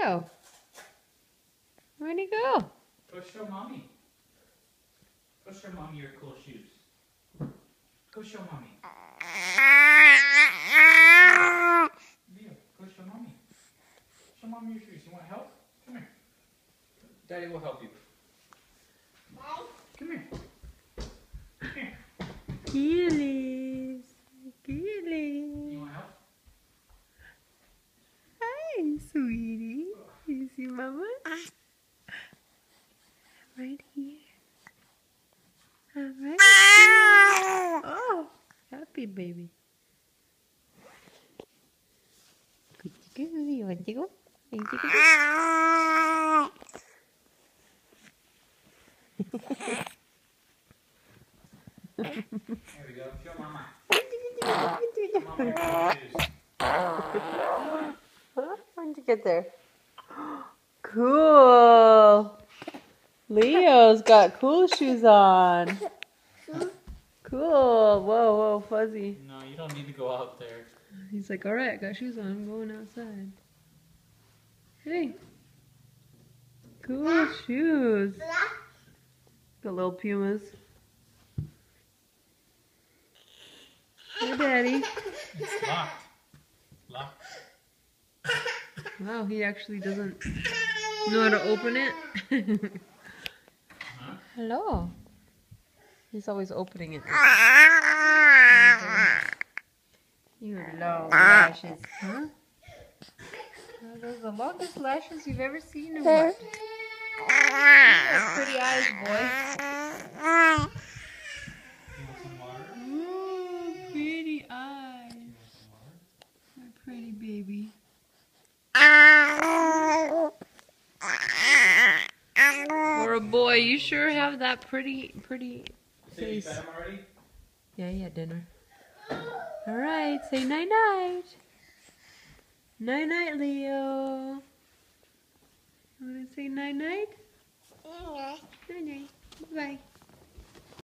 Leo. Where'd he go? Go show mommy. Go show mommy your cool shoes. Go show mommy. Leo, go show mommy. Show mommy your shoes. You want help? Come here. Daddy will help you. Come here. Come here. Keelys. Keelys. You want help? Hi, sweetie. You see mama? Right here. I'm right here. Oh, happy baby. Good to go. You want to go? You want to go? There we go. Show mama. Mama your cool shoes. How'd you get there? Cool. Leo's got cool shoes on. Cool. Whoa, whoa, fuzzy. No, you don't need to go out there. He's like, all right, I got shoes on. I'm going outside. Hey. Cool shoes. Got little Pumas. Hey, Daddy. It's locked. Locked. Wow, he actually doesn't know how to open it. Huh? Hello. He's always opening it. You long lashes, huh? Those are the longest lashes you've ever seen, or what? Pretty eyes, boy. You want some water? Ooh, pretty eyes. You want some water? My pretty baby. For a boy, you sure have that pretty So you face. fed him already? Yeah, he had dinner. Alright, say night-night. Night-night, Leo. You want to say night-night? Night-night. Bye-bye.